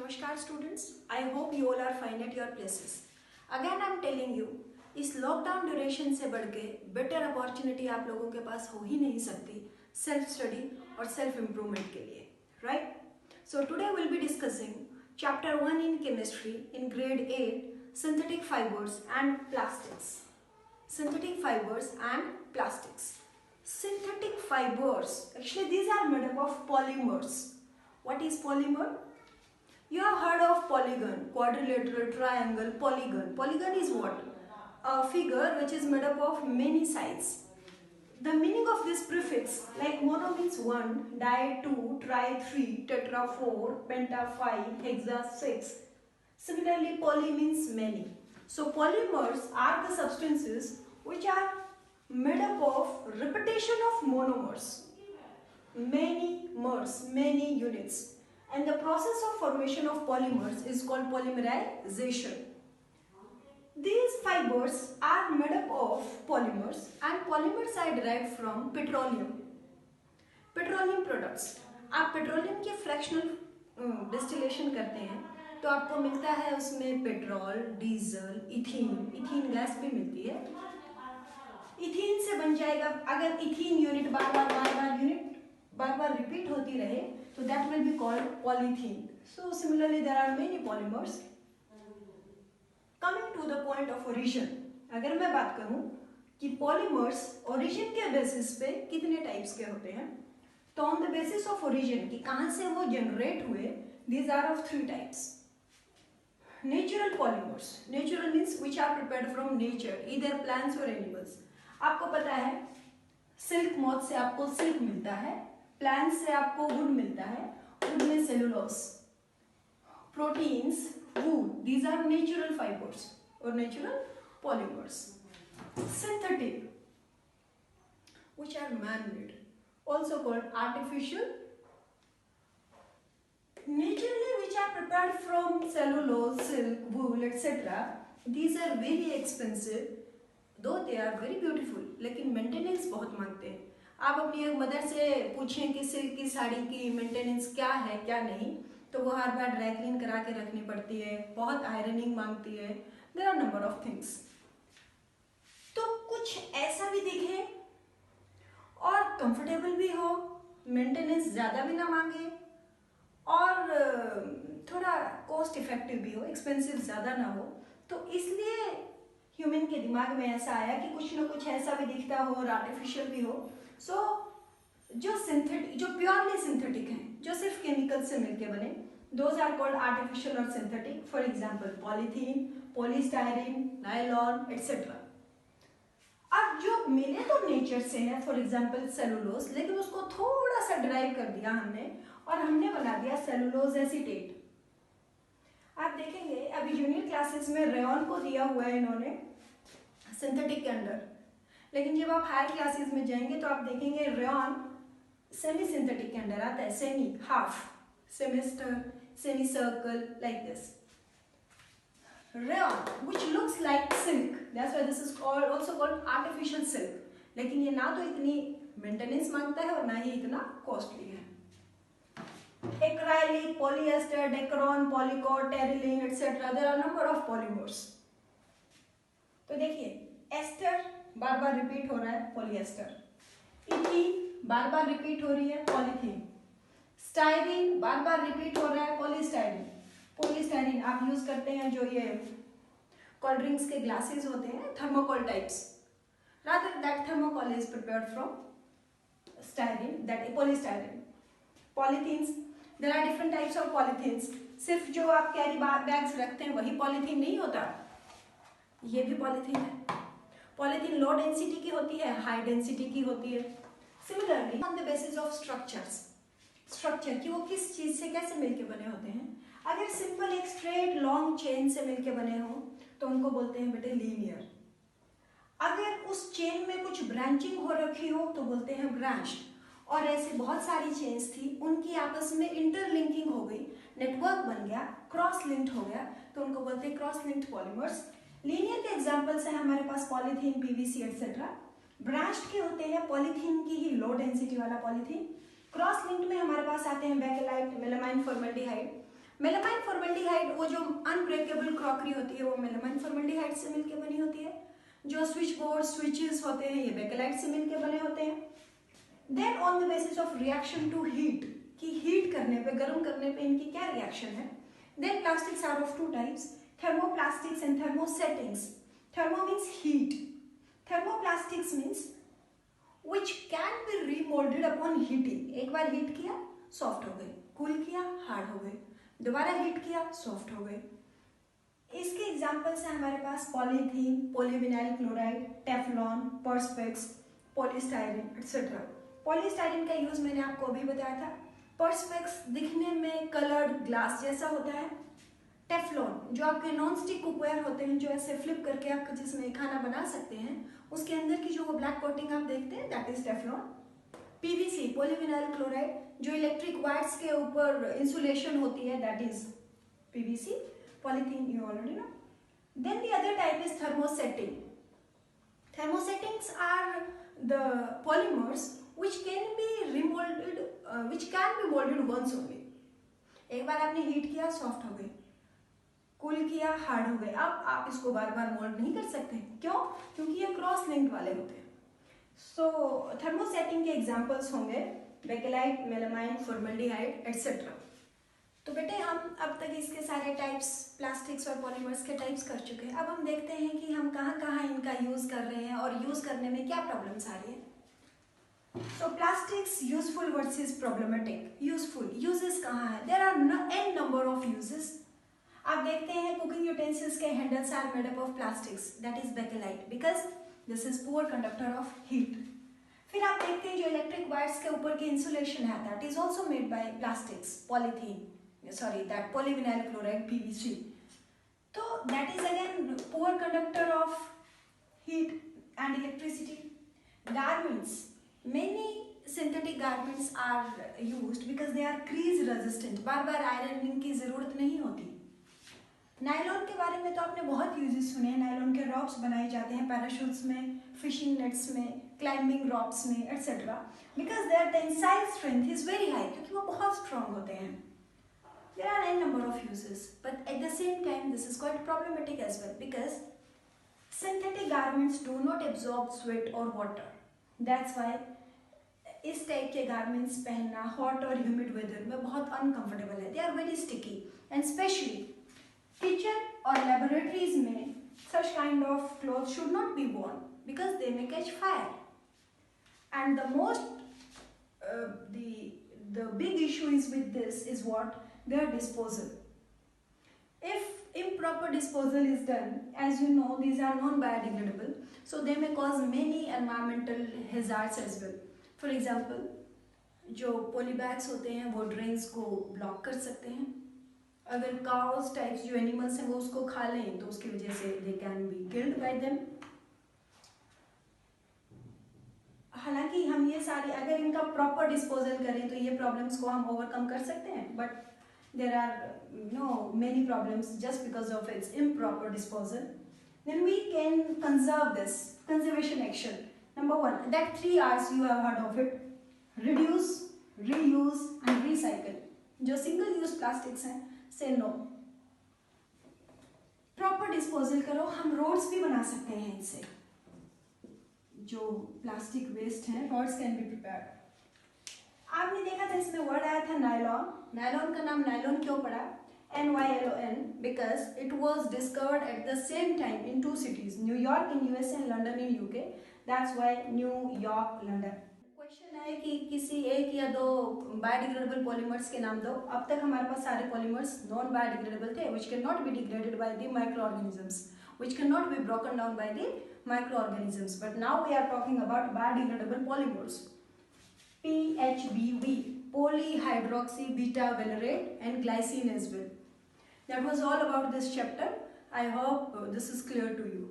Namaskar students, I hope you all are fine at your places. Again I am telling you, इस lockdown duration से बढ़ के better opportunity आप लोगों के पास हो ही नहीं सकती सेल्फ स्टडी और सेल्फ इम्प्रूवमेंट के लिए, right? So today will be discussing chapter 1 in chemistry in grade 8 synthetic fibres and plastics. Synthetic fibers and plastics. Synthetic fibers, actually these are made up of polymers. What is polymer? You have heard of polygon, quadrilateral, triangle, polygon. Polygon is what? A figure which is made up of many sides. The meaning of this prefix, like mono means 1, di 2, tri 3, tetra 4, penta 5, hexa 6. Similarly, poly means many. So polymers are the substances which are made up of repetition of monomers, many mers, many units, and the process of formation of polymers is called polymerization. These fibers are made up of polymers, and polymers are derived from petroleum. Petroleum products. आप petroleum के fractional distillation करते हैं तो आपको मिलता है उसमें petrol, diesel, ethene gas भी मिलती है. इथीन से बन जाएगा, अगर इथीन यूनिट बार बार रिपीट होती रहे तो that will be called polythene. So similarly there are many polymers. Coming to the point of origin, अगर मैं बात करूं कि पॉलीमर्स ओरिजिन के बेसिस पे कितने टाइप्स के होते हैं, तो on the basis of origin कि कहां से वो जनरेट हुए, these are of 3 types. Natural polymers. Natural means which are prepared from nature, either plants or animals. आपको पता है सिल्क मॉथ से आपको सिल्क मिलता है, प्लांट से आपको वुड मिलता है, वुड में cellulose, proteins, would. These are natural fibers or natural polymers. Synthetic, which are man-made, also called artificial. Naturally, which are prepared from cellulose, silk, wool, etc. These are very expensive, though they are very beautiful. लेकिन maintenance बहुत मांगते हैं. आप अपनी एक mother से पूछें कि सिल्क की साड़ी की मेंटेनेंस क्या है क्या नहीं, तो वो हर बार ड्राई क्लीन करा के रखनी पड़ती है, बहुत आयरनिंग मांगती है. There are number of things. तो कुछ ऐसा भी दिखे और कंफर्टेबल भी हो, मेंटेनेंस ज़्यादा भी ना मांगे और थोड़ा कॉस्ट इफेक्टिव भी हो, एक्सपेंसिव ज़्यादा ना हो. तो इसलिए ह्यूमन के दिमाग में ऐसा आया कि कुछ ना कुछ ऐसा भी दिखता हो और आर्टिफिशियल भी हो. सो जो सिंथेटिक, जो प्योरली सिंथेटिक हैं, जो सिर्फ केमिकल से मिलके बने, दोज आर कॉल्ड आर्टिफिशियल और synthetic. For example polythene, polystyrene, nylon etcetera. अब जो मिले तो नेचर से है, फॉर एग्जाम्पल सेलुलोज, लेकिन उसको थोड़ा सा ड्राइव कर दिया हमने और हमने बना दिया सेलुलोज एसीटेट. आप देखेंगे अभी जूनियर क्लासेस में रेयन को दिया हुआ है इन्होंने सिंथेटिक के अंदर, लेकिन जब आप हायर क्लासेस में जाएंगे तो आप देखेंगे रेयन सेमी सिंथेटिक के अंदर आता है. Semi, half, semester, semi circle, like this. Rayon, which looks like silk, that's why this is also called artificial silk. लेकिन ये ना तो इतनी मेंटेनेंस मांगता है और ना ही इतना कॉस्टली है. Acrylic, polyester, Decron, Polycot, Terylene, etc. There are number of polymers. तो देखिए एस्टर बार बार रिपीट हो रहा है, पॉलीएस्टर. इथीन बार बार रिपीट हो रही है, पॉलीथीन. स्टाइरीन बार बार रिपीट हो रहा है, पॉलीस्टाइरीन. पॉलीस्टाइरीन आप यूज करते हैं जो ये कोल्ड ड्रिंक्स के ग्लासेस होते हैं, thermocol types. Rather that thermocol is prepared from styrene, that polystyrene. Polythenes, there are different types of polythenes. सिर्फ जो आप कैरी बैग्स रखते हैं वही पॉलीथीन नहीं होता, ये भी पॉलीथीन है. पॉलीथीन लो डेंसिटी की होती है, हाई डेंसिटी की होती है. Similarly on the basis of structures, structure कि वो किस चीज से कैसे मिलके बने होते हैं. अगर सिंपल एक स्ट्रेट लॉन्ग चेन से मिलके बने हो तो उनको बोलते हैं बेटे लीनियर. अगर उस चेन में कुछ ब्रांचिंग हो रखी हो तो बोलते हैं ब्रांच्ड. और ऐसे बहुत सारी चेन्स थी, उनकी आपस में इंटरलिंकिंग हो गई, नेटवर्क बन गया, क्रॉस लिंक्ड हो गया, तो उनको बोलते हैं क्रॉस लिंक्ड पॉलीमर्स. लीनियर के एग्जांपल्स हैं हमारे पास पॉलीथीन, पीवीसी एटसेट्रा. ब्रांच्ड के होते हैं पॉलीथीन की ही लो डेंसिटी वाला पॉलीथीन. क्रॉस लिंक्ड में हमारे पास आते हैं bakelite, melamine, formaldehyde. Melamine formaldehyde, वो जो अनब्रेकेबल क्रॉकरी होती है वो मेलामाइन फॉर्मल्डिहाइड से मिलकर बनी होती है। जो स्विच बोर्ड स्विचेस होते हैं ये बेकेलाइट से मिलकर बने होते हैं। Then on the basis of reaction to heat, कि हीट करने पे, गर्म करने पे इनकी क्या रिएक्शन है। Then plastics are of two types, thermoplastics and thermosettings. Thermo means heat. Thermoplastics means which can be remolded upon heating. एक बार हीट किया सॉफ्ट हो गए, कूल किया हार्ड हो गए, दोबारा हीट किया सॉफ्ट हो गए। इसके एग्जाम्पल्स हैं हमारे पास polythene, polyvinyl chloride, Teflon, Perspex, polystyrene etcetera. Polystyrene का यूज मैंने आपको अभी बताया था। पर्सपेक्स दिखने में कलर्ड ग्लास जैसा होता है। टेफ्लॉन जो आपके नॉन स्टिक कुकवेयर होते हैं, जो ऐसे फ्लिप करके आप जिसमें खाना बना सकते हैं, उसके अंदर की जो वो ब्लैक कोटिंग आप देखते हैं that is Teflon. PVC polyvinyl chloride, जो इलेक्ट्रिक वायर्स के ऊपर इंसुलेशन होती है that is PVC. Polythene you already know. Then the other type is thermosetting. Thermosettings are the polymers which can be remolded, once only. एक बार आपने heat किया soft हो गए, कूल किया हार्ड हो गए। अब आप इसको बार बार मोल्ड नहीं कर सकते। क्यों? क्योंकि ये क्रॉस लिंक्ड वाले होते हैं। सो थर्मोसेटिंग के एग्जांपल्स होंगे बेकेलाइट, मेलामाइन, फॉर्मल्डिहाइड एक्सेट्रा। तो बेटे हम अब तक इसके सारे टाइप्स, प्लास्टिक्स और पॉलीमर्स के टाइप्स कर चुके हैं। अब हम देखते हैं कि हम कहाँ कहाँ इनका यूज कर रहे हैं और यूज करने में क्या प्रॉब्लम्स आ रही है। So plastics useful versus problematic. Useful uses कहाँ है? There are an number of uses. आप देखते हैं कुकिंग यूटेंसिल्स के handles are made up of plastics that is bakelite because this is poor conductor of heat. फिर आप देखते हैं जो इलेक्ट्रिक वायर्स के ऊपर की इंसुलेशन है that is also made by plastics, polythene, sorry that polyvinyl chloride PVC. So that is again poor conductor of heat and electricity. Garments, many synthetic garments are used because they are crease resistant. Bar bar ironing की जरूरत नहीं होती। Nylon के बारे में तो आपने बहुत यूजेस सुने हैं। नायलॉन के रॉप्स बनाए जाते हैं पैराशूट्स में, फिशिंग नेट्स में, क्लाइंबिंग रॉप्स में etcetera, because their tensile strength is very high, क्योंकि वो बहुत स्ट्रॉन्ग होते हैं। There are n number of uses, but at the same time this is quite problematic as well because synthetic garments do not absorb sweat or water. That's why इस type के garments पहनना hot और humid weather में बहुत uncomfortable है। They are very sticky and especially kitchen और laboratories में such kind of clothes should not be worn because they may catch fire. And the most the big issue is with this is what? Their disposal. If improper disposal is done, as you know, these are non-biodegradable, so they may cause many environmental hazards as well. For example, जो polybags होते हैं वो drains को block कर सकते हैं। अगर cows types जो animals हैं वो उसको खा लें तो उसकी वजह से they can be killed by them. हालांकि हम ये सारी अगर इनका प्रॉपर डिस्पोजल करें तो ये प्रॉब्लम्स को हम ओवरकम कर सकते हैं, but there are many problems just because of its improper disposal. Then we can conserve this. Conservation action. Number 1, that 3 R's you have heard of it. Reduce, reuse and recycle. जो single use plastics हैं, say no. Proper disposal करो। हम roads भी बना सकते हैं इनसे। जो प्लास्टिक वेस्ट हैं, roads can be prepared. आपने देखा था इसमें वर्ड आया था नायलॉन। नायलॉन का नाम नायलॉन क्यों पड़ा? NYLON because it was discovered at the same time in 2 cities, New York in USA and London in UK. That's why New York, London. Question है कि किसी एक या दो बायोडिग्रेडेबल पॉलीमर्स के नाम दो। अब तक हमारे पास सारे पॉलीमर्स नॉन बायोडिग्रेडेबल थे, which cannot be degraded by the microorganisms, which cannot be broken down by the microorganisms. But now we are talking about biodegradable polymers. PHBV, polyhydroxy beta valerate and glycine as well. That was all about this chapter. I hope this is clear to you.